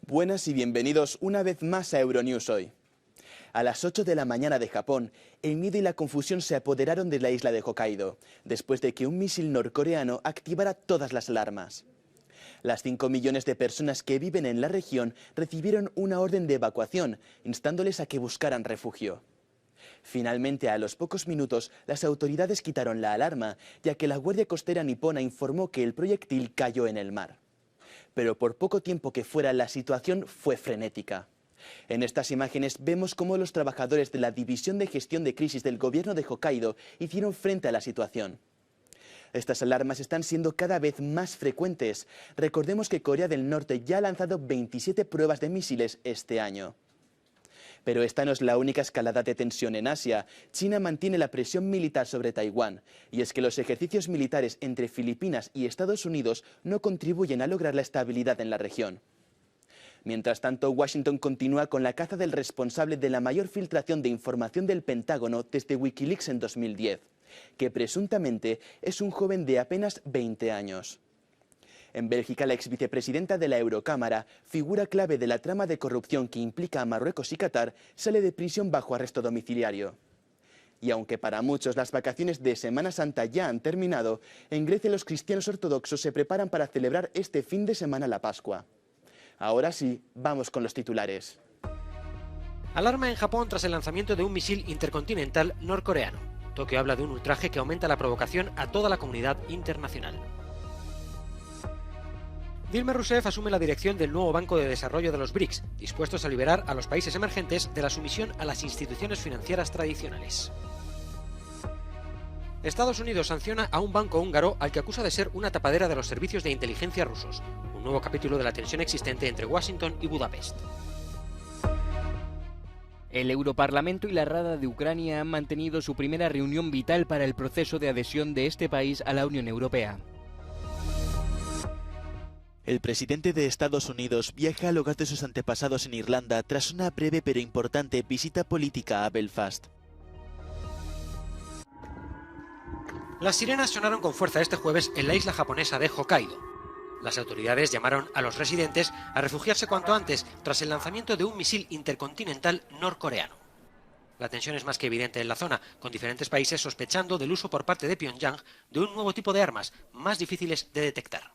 Buenas y bienvenidos una vez más a Euronews hoy. A las 8 de la mañana de Japón, el miedo y la confusión se apoderaron de la isla de Hokkaido, después de que un misil norcoreano activara todas las alarmas. Las 5 millones de personas que viven en la región recibieron una orden de evacuación, instándoles a que buscaran refugio. Finalmente, a los pocos minutos, las autoridades quitaron la alarma, ya que la Guardia Costera nipona informó que el proyectil cayó en el mar. Pero por poco tiempo que fuera, la situación fue frenética. En estas imágenes vemos cómo los trabajadores de la División de Gestión de Crisis del gobierno de Hokkaido hicieron frente a la situación. Estas alarmas están siendo cada vez más frecuentes. Recordemos que Corea del Norte ya ha lanzado 27 pruebas de misiles este año. Pero esta no es la única escalada de tensión en Asia. China mantiene la presión militar sobre Taiwán. Y es que los ejercicios militares entre Filipinas y Estados Unidos no contribuyen a lograr la estabilidad en la región. Mientras tanto, Washington continúa con la caza del responsable de la mayor filtración de información del Pentágono desde Wikileaks en 2010, que presuntamente es un joven de apenas 20 años. En Bélgica, la exvicepresidenta de la Eurocámara, figura clave de la trama de corrupción que implica a Marruecos y Qatar, sale de prisión bajo arresto domiciliario. Y aunque para muchos las vacaciones de Semana Santa ya han terminado, en Grecia los cristianos ortodoxos se preparan para celebrar este fin de semana la Pascua. Ahora sí, vamos con los titulares. Alarma en Japón tras el lanzamiento de un misil intercontinental norcoreano. Tokio habla de un ultraje que aumenta la provocación a toda la comunidad internacional. Dilma Rousseff asume la dirección del nuevo Banco de Desarrollo de los BRICS, dispuestos a liberar a los países emergentes de la sumisión a las instituciones financieras tradicionales. Estados Unidos sanciona a un banco húngaro al que acusa de ser una tapadera de los servicios de inteligencia rusos, un nuevo capítulo de la tensión existente entre Washington y Budapest. El Europarlamento y la Rada de Ucrania han mantenido su primera reunión vital para el proceso de adhesión de este país a la Unión Europea. El presidente de Estados Unidos viaja al hogar de sus antepasados en Irlanda tras una breve pero importante visita política a Belfast. Las sirenas sonaron con fuerza este jueves en la isla japonesa de Hokkaido. Las autoridades llamaron a los residentes a refugiarse cuanto antes tras el lanzamiento de un misil intercontinental norcoreano. La tensión es más que evidente en la zona, con diferentes países sospechando del uso por parte de Pyongyang de un nuevo tipo de armas, más difíciles de detectar.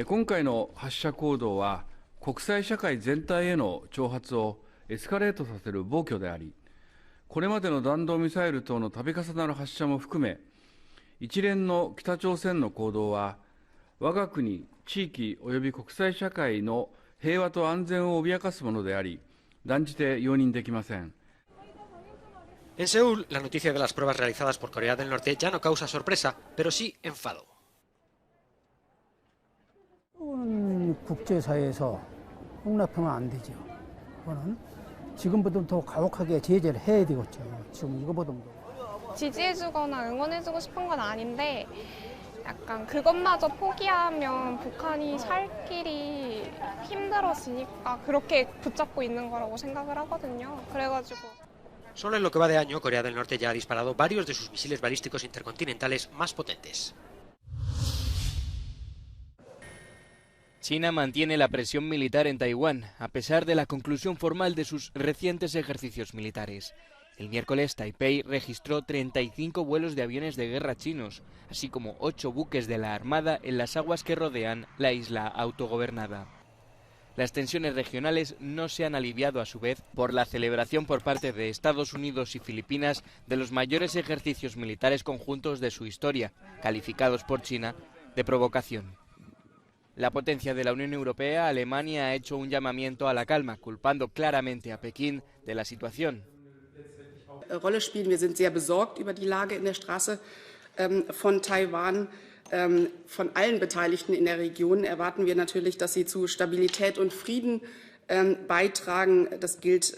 今回の発射行動は国際社会全体への挑発をエスカレートさせる暴挙であり、これまでの弾道ミサイル等の度重なる発射も含め、一連の北朝鮮の行動は我が国、地域及び国際社会の平和と安全を脅かすものであり、断じて容認できません。 En Seúl, la noticia de las pruebas realizadas por Corea del Norte ya no causa sorpresa, pero sí enfado. 국제사회에서 용납하면 안 되죠. 그거는 지금보다 더 가혹하게 제재를 해야 되겠죠. 지금 이거보다 지지해주거나 응원해주고 싶은 건 아닌데 약간 그것마저 포기하면 북한이 살 길이 힘들어지니까 그렇게 붙잡고 있는 거라고 생각을 하거든요. 그래가지고 Solo en lo que va de año, Corea del Norte ya ha disparado varios de sus misiles balísticos intercontinentales más potentes. China mantiene la presión militar en Taiwán, a pesar de la conclusión formal de sus recientes ejercicios militares. El miércoles, Taipei registró 35 vuelos de aviones de guerra chinos, así como 8 buques de la Armada en las aguas que rodean la isla autogobernada. Las tensiones regionales no se han aliviado a su vez por la celebración por parte de Estados Unidos y Filipinas de los mayores ejercicios militares conjuntos de su historia, calificados por China de provocación. La potencia de la Unión Europea, Alemania, ha hecho un llamamiento a la calma, culpando claramente a Pekín de la situación. Rolle spielen. Wir sind sehr besorgt über die Lage in der Straße von Taiwan. Von allen Beteiligten in der Region erwarten wir natürlich, dass sie zu Stabilität und Frieden beitragen. Das gilt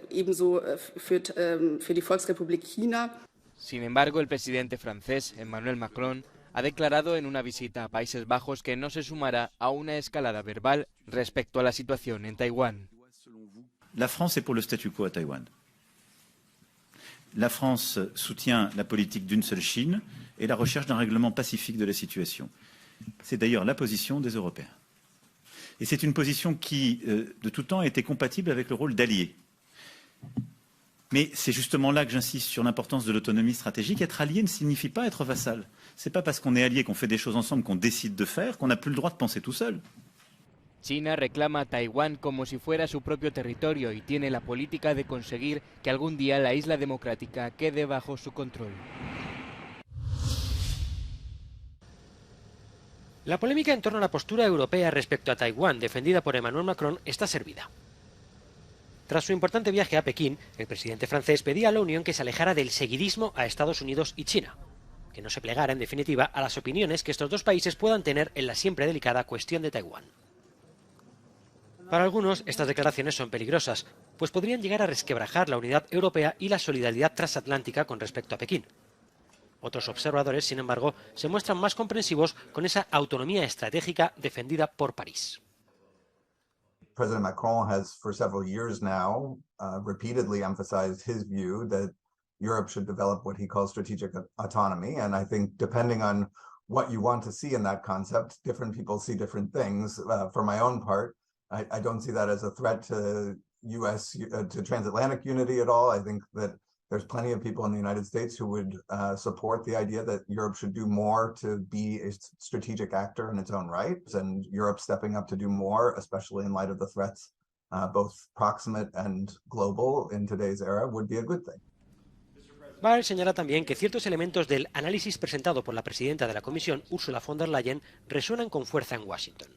ebenso für die Volksrepublik China. Sin embargo, el presidente francés, Emmanuel Macron, ha declarado en una visita a Países Bajos que no se sumará a una escalada verbal respecto a la situación en Taiwán. La France est pour le statu quo à Taïwan. La France soutient la politique d'une seule Chine et la recherche d'un règlement pacifique de la situation. C'est d'ailleurs la position des Européens. Et c'est une position qui, de tout temps, a été compatible avec le rôle d'allié. Mais c'est justement là que j'insiste sur l'importance de l'autonomie stratégique. Être allié ne signifie pas être vassal. Ce n'est pas parce qu'on est allié, qu'on fait des choses ensemble, qu'on décide de faire, qu'on n'a plus le droit de penser tout seul. China reclama a Taiwán como si fuera su propio territorio y tiene la política de conseguir que algún día la isla democrática quede bajo su control. La polémica en torno a la postura europea respecto a Taiwán, defendida por Emmanuel Macron, está servida. Tras su importante viaje a Pekín, el presidente francés pedía a la Unión que se alejara del seguidismo a Estados Unidos y China, que no se plegara, en definitiva, a las opiniones que estos dos países puedan tener en la siempre delicada cuestión de Taiwán. Para algunos, estas declaraciones son peligrosas, pues podrían llegar a resquebrajar la unidad europea y la solidaridad transatlántica con respecto a Pekín. Otros observadores, sin embargo, se muestran más comprensivos con esa autonomía estratégica defendida por París. President Macron has, for several years now, repeatedly emphasized his view that Europe should develop what he calls strategic autonomy. And I think depending on what you want to see in that concept, different people see different things. For my own part, I don't see that as a threat to to transatlantic unity at all. I think that there's plenty of people in the United States who would support the idea that Europe should do more to be a strategic actor in its own right, and Europe stepping up to do more, especially in light of the threats, both proximate and global in today's era, would be a good thing. Barr señala también que ciertos elementos del análisis presentado por la presidenta de la Comisión, Ursula von der Leyen, resuenan con fuerza en Washington.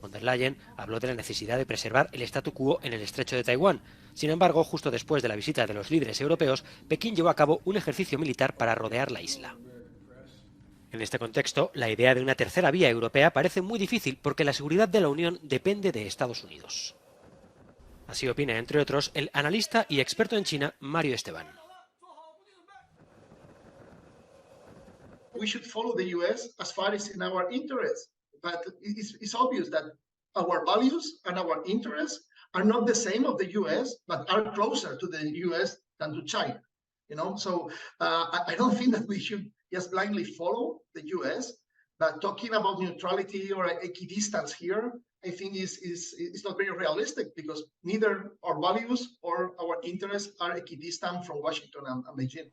Von der Leyen habló de la necesidad de preservar el statu quo en el estrecho de Taiwán. Sin embargo, justo después de la visita de los líderes europeos, Pekín llevó a cabo un ejercicio militar para rodear la isla. En este contexto, la idea de una tercera vía europea parece muy difícil porque la seguridad de la Unión depende de Estados Unidos. Así opina, entre otros, el analista y experto en China, Mario Esteban. We should follow the US as far as in our interest. But it's obvious that our values and our interests are not the same of the US, but are closer to the US than to China. You know, so I don't think that we should just blindly follow the US, but talking about neutrality or equidistance here, I think is not very realistic because neither our values or our interests are equidistant from Washington and Beijing.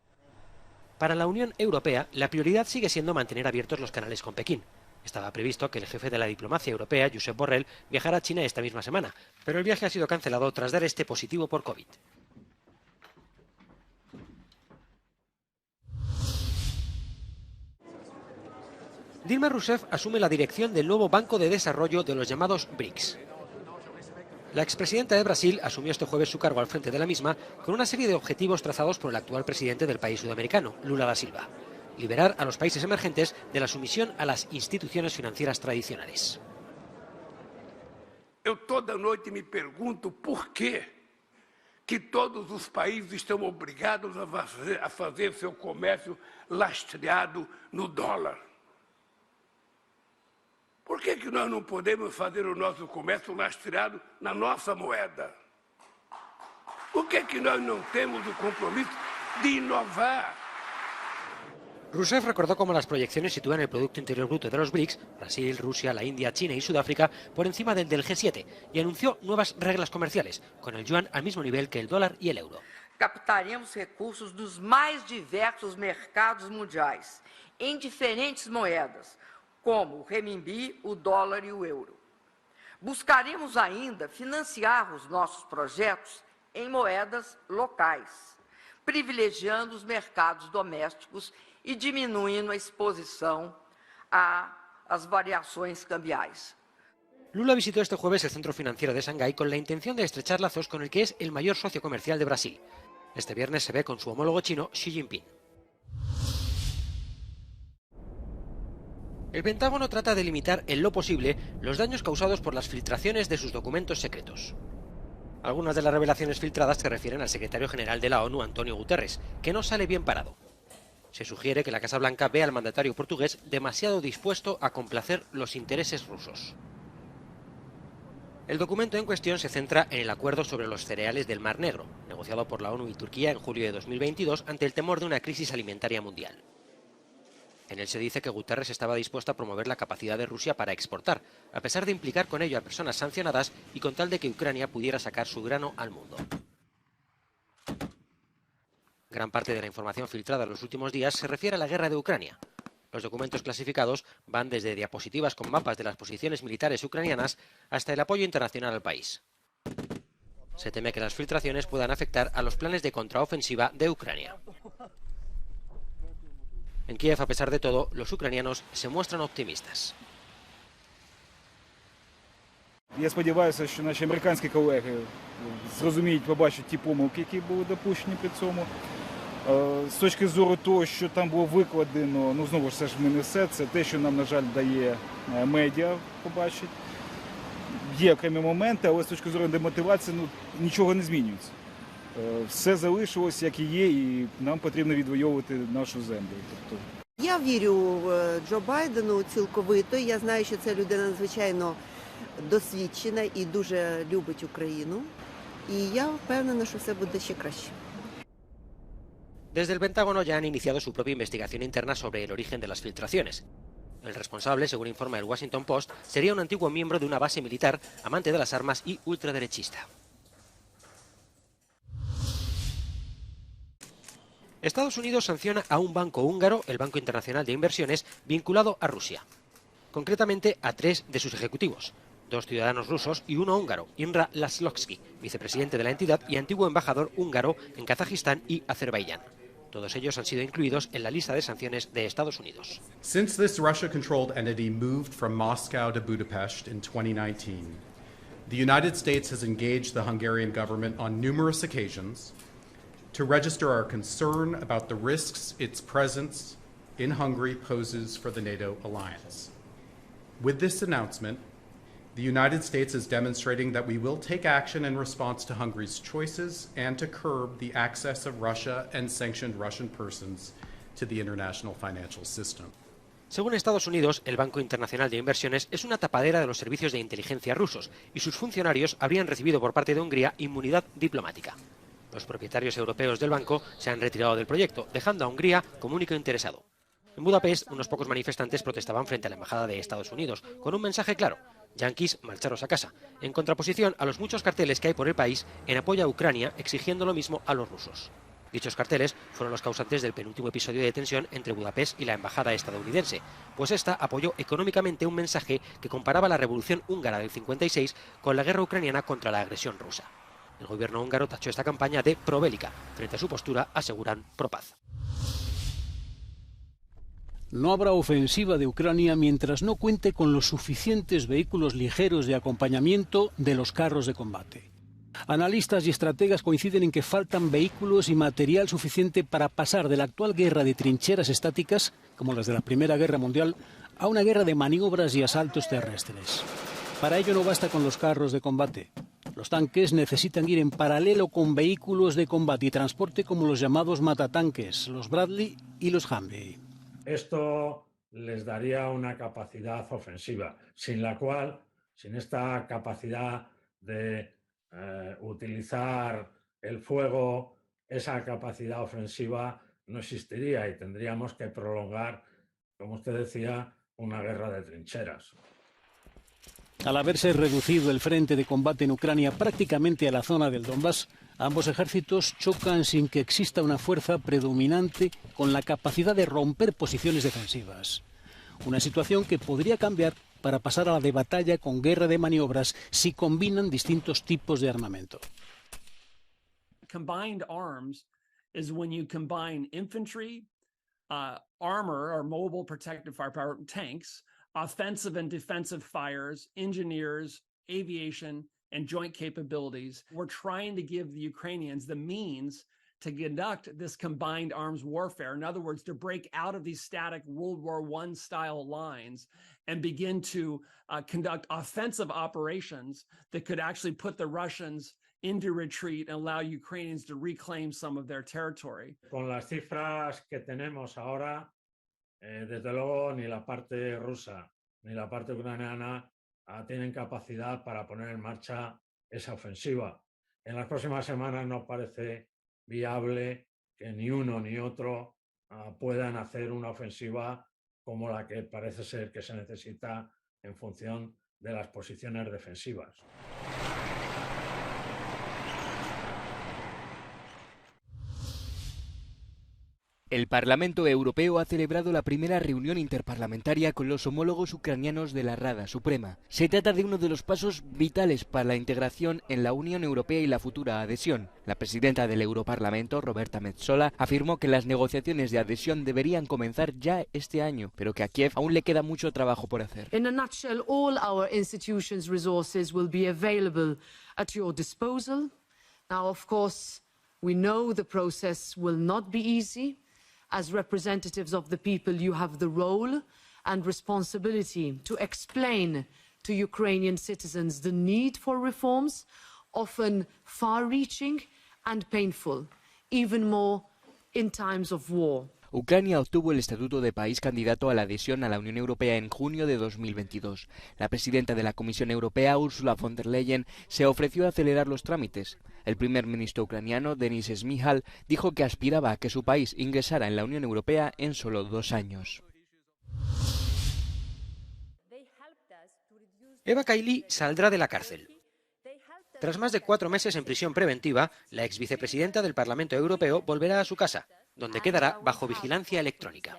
Para la Unión Europea, la prioridad sigue siendo mantener abiertos los canales con Pekín. Estaba previsto que el jefe de la diplomacia europea, Josep Borrell, viajara a China esta misma semana, pero el viaje ha sido cancelado tras dar este positivo por COVID. Dilma Rousseff asume la dirección del nuevo Banco de Desarrollo de los llamados BRICS. La expresidenta de Brasil asumió este jueves su cargo al frente de la misma con una serie de objetivos trazados por el actual presidente del país sudamericano, Lula da Silva. Liberar a los países emergentes de la sumisión a las instituciones financieras tradicionales. Eu toda noite me pergunto por quê que todos os países estão obrigados a fazer seu comércio lastreado no dólar. Por que nós não podemos fazer o nosso comércio lastreado na nossa moeda? Por que nós não temos o compromiso de inovar? Rousseff recordó cómo las proyecciones sitúan el Producto Interior Bruto de los BRICS, Brasil, Rusia, la India, China y Sudáfrica, por encima del G7 y anunció nuevas reglas comerciales, con el yuan al mismo nivel que el dólar y el euro. Captaremos recursos dos mais diversos mercados mundiais, em diferentes moedas, como o renminbi, o dólar e o euro. Buscaremos ainda financiar os nossos projetos em moedas locais, privilegiando os mercados domésticos e diminuindo a exposição às variações cambiais. Lula visitó este jueves el centro financiero de Shanghái con la intención de estrechar lazos con el que es el mayor socio comercial de Brasil. Este viernes se ve con su homólogo chino Xi Jinping. El Pentágono trata de limitar en lo posible los daños causados por las filtraciones de sus documentos secretos. Algunas de las revelaciones filtradas se refieren al secretario general de la ONU, Antonio Guterres, que no sale bien parado. Se sugiere que la Casa Blanca ve al mandatario portugués demasiado dispuesto a complacer los intereses rusos. El documento en cuestión se centra en el acuerdo sobre los cereales del Mar Negro, negociado por la ONU y Turquía en julio de 2022 ante el temor de una crisis alimentaria mundial. En él se dice que Guterres estaba dispuesto a promover la capacidad de Rusia para exportar, a pesar de implicar con ello a personas sancionadas y con tal de que Ucrania pudiera sacar su grano al mundo. Gran parte de la información filtrada en los últimos días se refiere a la guerra de Ucrania. Los documentos clasificados van desde diapositivas con mapas de las posiciones militares ucranianas hasta el apoyo internacional al país. Se teme que las filtraciones puedan afectar a los planes de contraofensiva de Ucrania. En Kiev, a pesar de todo, los ucranianos se muestran optimistas. Я сподіваюся, що наші американські колеги зрозуміють, побачать ті помилки, які були допущені при цьому. З точки зору того, що там було викладено, ну знову ж це ж не все, це те, що нам, на жаль, дає медіа побачить. Є окремі моменти, але з точки зору демотивації нічого не змінюється. Все залишилось, як і є, і нам потрібно відвоювати нашу землю. Я вірю Джо Байдену цілковито. Я знаю, що ця людина надзвичайно досвідчена і дуже любить Україну. І я впевнена, що все буде ще краще. Desde el Pentágono ya han iniciado su propia investigación interna sobre el origen de las filtraciones. El responsable, según informa el Washington Post, sería un antiguo miembro de una base militar, amante de las armas y ultraderechista. Estados Unidos sanciona a un banco húngaro, el Banco Internacional de Inversiones, vinculado a Rusia. Concretamente a 3 de sus ejecutivos, 2 ciudadanos rusos y uno húngaro, Imre Laszloski, vicepresidente de la entidad y antiguo embajador húngaro en Kazajistán y Azerbaiyán. Todos ellos han sido incluidos en la lista de sanciones de Estados Unidos. Since this Russia-controlled entity moved from Moscow to Budapest in 2019, the United States has engaged the Hungarian government on numerous occasions to register our concern about the risks its presence in Hungary poses for the NATO alliance. With this announcement, the United States is demonstrating that we will take action in response to Hungary's choices and to curb the access of Russia and sanctioned Russian persons to the international financial system. Según Estados Unidos, el Banco Internacional de Inversiones es una tapadera de los servicios de inteligencia rusos y sus funcionarios habrían recibido por parte de Hungría inmunidad diplomática. Los propietarios europeos del banco se han retirado del proyecto, dejando a Hungría como único interesado. En Budapest, unos pocos manifestantes protestaban frente a la Embajada de Estados Unidos, con un mensaje claro: yanquis, marcharos a casa, en contraposición a los muchos carteles que hay por el país en apoyo a Ucrania, exigiendo lo mismo a los rusos. Dichos carteles fueron los causantes del penúltimo episodio de tensión entre Budapest y la embajada estadounidense, pues esta apoyó económicamente un mensaje que comparaba la revolución húngara del 56 con la guerra ucraniana contra la agresión rusa. El gobierno húngaro tachó esta campaña de probélica. Frente a su postura, aseguran pro-paz. No habrá ofensiva de Ucrania mientras no cuente con los suficientes vehículos ligeros de acompañamiento de los carros de combate. Analistas y estrategas coinciden en que faltan vehículos y material suficiente para pasar de la actual guerra de trincheras estáticas, como las de la Primera Guerra Mundial, a una guerra de maniobras y asaltos terrestres. Para ello no basta con los carros de combate. Los tanques necesitan ir en paralelo con vehículos de combate y transporte como los llamados matatanques, los Bradley y los Humvee. Esto les daría una capacidad ofensiva, sin la cual, sin esta capacidad de utilizar el fuego, esa capacidad ofensiva no existiría y tendríamos que prolongar, como usted decía, una guerra de trincheras. Al haberse reducido el frente de combate en Ucrania prácticamente a la zona del Donbass, ambos ejércitos chocan sin que exista una fuerza predominante con la capacidad de romper posiciones defensivas. Una situación que podría cambiar para pasar a la de batalla con guerra de maniobras si combinan distintos tipos de armamento. Combined arms is when you combine infantry, armor or mobile protective firepower, tanks, offensive and defensive fires, engineers, aviation, and joint capabilities. We're trying to give the Ukrainians the means to conduct this combined arms warfare. In other words, to break out of these static World War I style lines and begin to conduct offensive operations that could actually put the Russians into retreat and allow Ukrainians to reclaim some of their territory. Con las cifras que tenemos ahora, desde luego ni la parte rusa ni la parte ucraniana tienen capacidad para poner en marcha esa ofensiva. En las próximas semanas no parece viable que ni uno ni otro puedan hacer una ofensiva como la que parece ser que se necesita en función de las posiciones defensivas. El Parlamento Europeo ha celebrado la primera reunión interparlamentaria con los homólogos ucranianos de la Rada Suprema. Se trata de uno de los pasos vitales para la integración en la Unión Europea y la futura adhesión. La presidenta del Europarlamento, Roberta Metsola, afirmó que las negociaciones de adhesión deberían comenzar ya este año, pero que a Kiev aún le queda mucho trabajo por hacer. In a nutshell, all our institutions' resources will be available at your disposal. Now, of course, we know the process will not be easy. As representatives of the people, you have the role and responsibility to explain to Ukrainian citizens the need for reforms, often far-reaching and painful, even more in times of war. Ucrania obtuvo el estatuto de país candidato a la adhesión a la Unión Europea en junio de 2022. La presidenta de la Comisión Europea, Ursula von der Leyen, se ofreció a acelerar los trámites. El primer ministro ucraniano, Denis Shmyhal, dijo que aspiraba a que su país ingresara en la Unión Europea en solo 2 años. Eva Kaili saldrá de la cárcel. Tras más de 4 meses en prisión preventiva, la ex vicepresidenta del Parlamento Europeo volverá a su casa, donde quedará bajo vigilancia electrónica.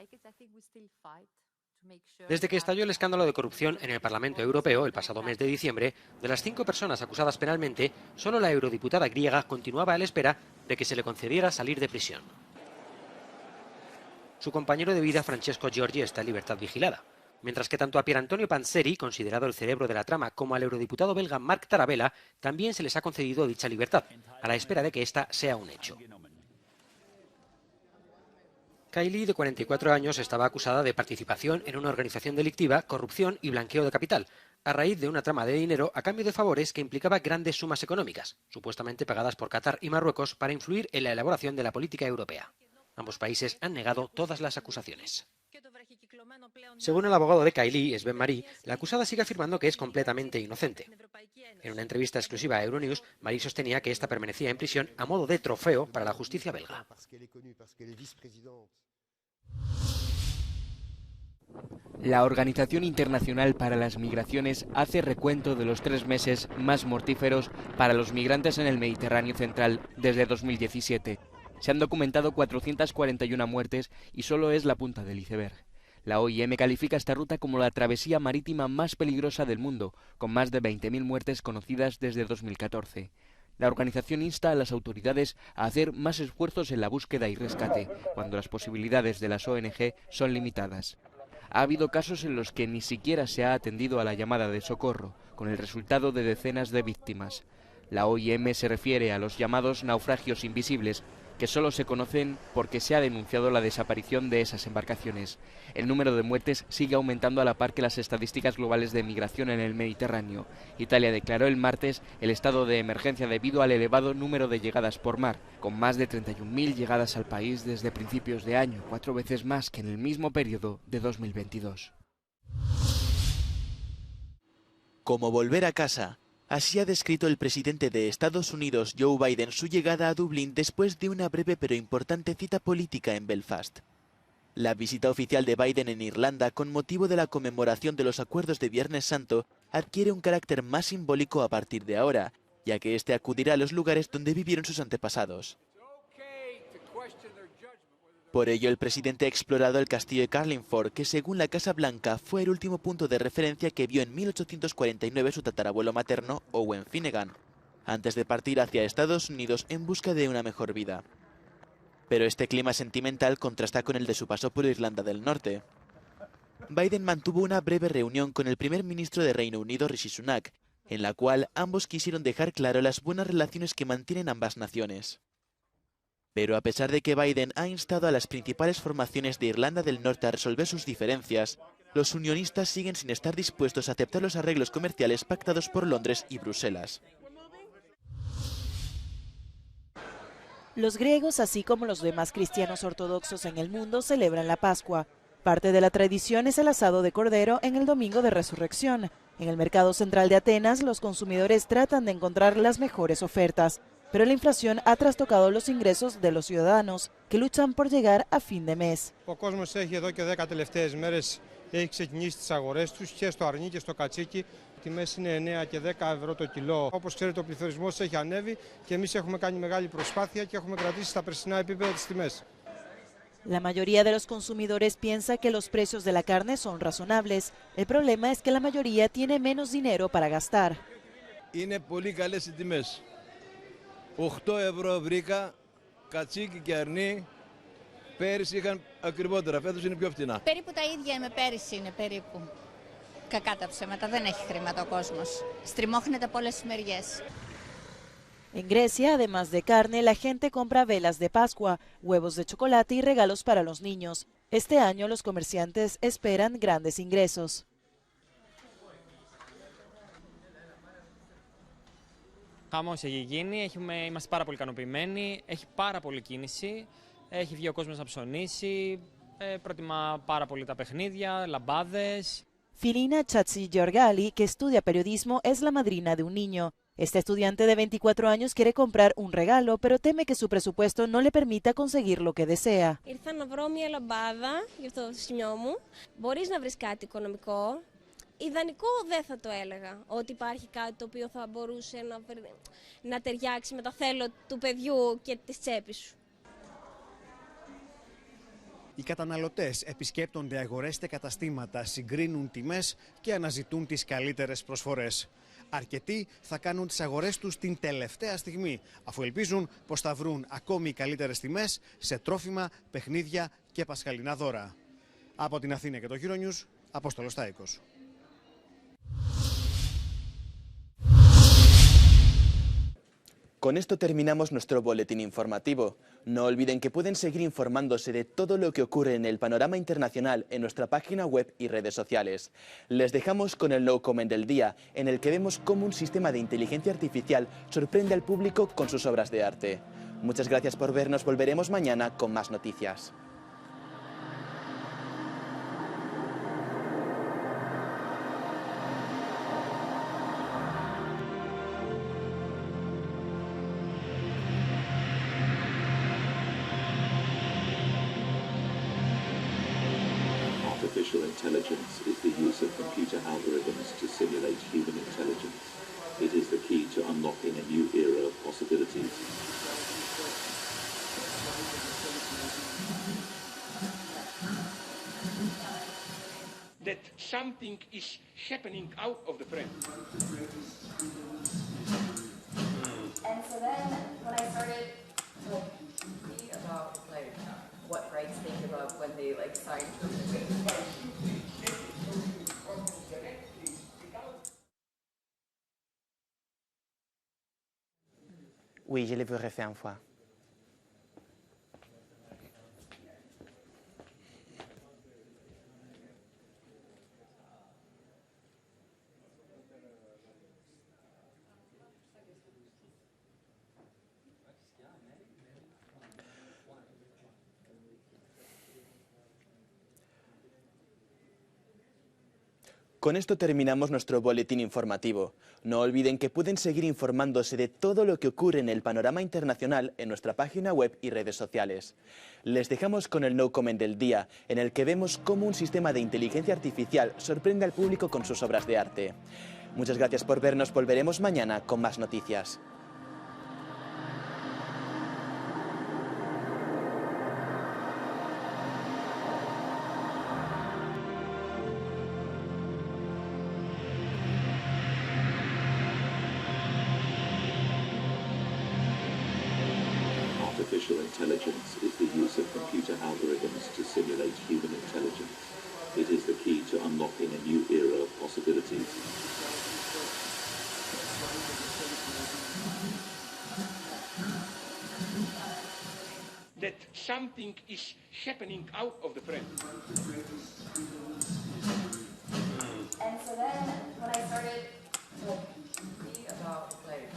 Desde que estalló el escándalo de corrupción en el Parlamento Europeo el pasado mes de diciembre, de las 5 personas acusadas penalmente, solo la eurodiputada griega continuaba a la espera de que se le concediera salir de prisión. Su compañero de vida, Francesco Giorgi, está en libertad vigilada, mientras que tanto a Pier Antonio Panzeri, considerado el cerebro de la trama, como al eurodiputado belga Marc Tarabella, también se les ha concedido dicha libertad, a la espera de que ésta sea un hecho. Kaili, de 44 años, estaba acusada de participación en una organización delictiva, corrupción y blanqueo de capital, a raíz de una trama de dinero a cambio de favores que implicaba grandes sumas económicas, supuestamente pagadas por Qatar y Marruecos para influir en la elaboración de la política europea. Ambos países han negado todas las acusaciones. Según el abogado de Kaili, Sven Marie, la acusada sigue afirmando que es completamente inocente. En una entrevista exclusiva a Euronews, Marie sostenía que esta permanecía en prisión a modo de trofeo para la justicia belga. La Organización Internacional para las Migraciones hace recuento de los 3 meses más mortíferos para los migrantes en el Mediterráneo central desde 2017. Se han documentado 441 muertes y solo es la punta del iceberg. La OIM califica esta ruta como la travesía marítima más peligrosa del mundo, con más de 20.000 muertes conocidas desde 2014. La organización insta a las autoridades a hacer más esfuerzos en la búsqueda y rescate, cuando las posibilidades de las ONG son limitadas. Ha habido casos en los que ni siquiera se ha atendido a la llamada de socorro, con el resultado de decenas de víctimas. La OIM se refiere a los llamados naufragios invisibles, que solo se conocen porque se ha denunciado la desaparición de esas embarcaciones. El número de muertes sigue aumentando a la par que las estadísticas globales de migración en el Mediterráneo. Italia declaró el martes el estado de emergencia debido al elevado número de llegadas por mar, con más de 31.000 llegadas al país desde principios de año, 4 veces más que en el mismo periodo de 2022. Como volver a casa. Así ha descrito el presidente de Estados Unidos, Joe Biden, su llegada a Dublín después de una breve pero importante cita política en Belfast. La visita oficial de Biden en Irlanda, con motivo de la conmemoración de los acuerdos de Viernes Santo, adquiere un carácter más simbólico a partir de ahora, ya que este acudirá a los lugares donde vivieron sus antepasados. Por ello, el presidente ha explorado el castillo de Carlingford, que según la Casa Blanca fue el último punto de referencia que vio en 1849 su tatarabuelo materno, Owen Finnegan, antes de partir hacia Estados Unidos en busca de una mejor vida. Pero este clima sentimental contrasta con el de su paso por Irlanda del Norte. Biden mantuvo una breve reunión con el primer ministro de Reino Unido, Rishi Sunak, en la cual ambos quisieron dejar claro las buenas relaciones que mantienen ambas naciones. Pero a pesar de que Biden ha instado a las principales formaciones de Irlanda del Norte a resolver sus diferencias, los unionistas siguen sin estar dispuestos a aceptar los arreglos comerciales pactados por Londres y Bruselas. Los griegos, así como los demás cristianos ortodoxos en el mundo, celebran la Pascua. Parte de la tradición es el asado de cordero en el domingo de Resurrección. En el mercado central de Atenas, los consumidores tratan de encontrar las mejores ofertas. pero la inflación ha trastocado los ingresos de los ciudadanos que luchan por llegar a fin de mes. Ο κόσμος έχει εδώ και 10 τελευταίες μέρες έχει ξεκινήσει τις αγορές τους και στο αρνί και στο κατσίκι. Οι τιμές είναι 9 και 10 ευρώ το κιλό. Όπως ξέρετε, ο πληθωρισμός έχει ανέβει και εμείς έχουμε κάνει μεγάλη προσπάθεια και έχουμε κρατήσει στα περσινά επίπεδα τις τιμές. La mayoría de los consumidores piensa que los precios de la carne son razonables. El problema es que la mayoría tiene menos dinero para gastar. Είναι πολύ καλές οι τιμές. 8 ευρώ βρήκα, κατσίκι και αρνί. Πέρυσι είχαν ακριβότερα, φέτος είναι πιο φτηνά. Περίπου τα ίδια με πέρυσι είναι περίπου. Κακά τα ψέματα, δεν έχει χρήματα ο κόσμος. Στριμώχνεται από όλες τις μεριές. En Grecia, además de carne, la gente compra velas de Pascua, huevos de chocolate y regalos para los niños. Este año los comerciantes esperan grandes ingresos. Χαμός έχει γίνει, είμαστε πάρα πολύ ικανοποιημένοι, έχει πάρα πολύ κίνηση, έχει βγει ο κόσμος να ψωνίσει, προτιμά πάρα πολύ τα παιχνίδια, λαμπάδες. Filina Chatzi-Georgali, que estudia periodismo, es la madrina de un niño. Esta estudiante de 24 años quiere comprar un regalo, pero teme que su presupuesto no le permita conseguir lo que desea. Ήρθα να βρω μια λαμπάδα για το σημειό μου. Μπορείς να βρεις κάτι οικονομικό. Ιδανικό δεν θα το έλεγα, ότι υπάρχει κάτι το οποίο θα μπορούσε να ταιριάξει με τα θέλω του παιδιού και της τσέπης σου. Οι καταναλωτές επισκέπτονται αγορές και καταστήματα, συγκρίνουν τιμές και αναζητούν τις καλύτερες προσφορές. Αρκετοί θα κάνουν τις αγορές τους την τελευταία στιγμή, αφού ελπίζουν πως θα βρουν ακόμη καλύτερες τιμές σε τρόφιμα, παιχνίδια και πασχαλινά δώρα. Από την Αθήνα και το Euronews, Απόστολος Τάικος. Con esto terminamos nuestro boletín informativo. No olviden que pueden seguir informándose de todo lo que ocurre en el panorama internacional en nuestra página web y redes sociales. Les dejamos con el No Comment del día, en el que vemos cómo un sistema de inteligencia artificial sorprende al público con sus obras de arte. Muchas gracias por vernos, volveremos mañana con más noticias. Artificial intelligence is the use of computer algorithms to simulate human intelligence. It is the key to unlocking a new era of possibilities. That something is happening out of the frame. And so then when I started to read about like what brides think about when they like sign for Oui, je l'ai vu refaire une fois. Con esto terminamos nuestro boletín informativo. No olviden que pueden seguir informándose de todo lo que ocurre en el panorama internacional en nuestra página web y redes sociales. Les dejamos con el No Comment del día, en el que vemos cómo un sistema de inteligencia artificial sorprende al público con sus obras de arte. Muchas gracias por vernos, volveremos mañana con más noticias. Artificial intelligence is the use of computer algorithms to simulate human intelligence. It is the key to unlocking a new era of possibilities. That something is happening out of the frame. And so then when I started to read about like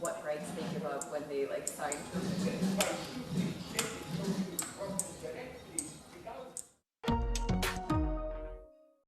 what brides think about when they like sign for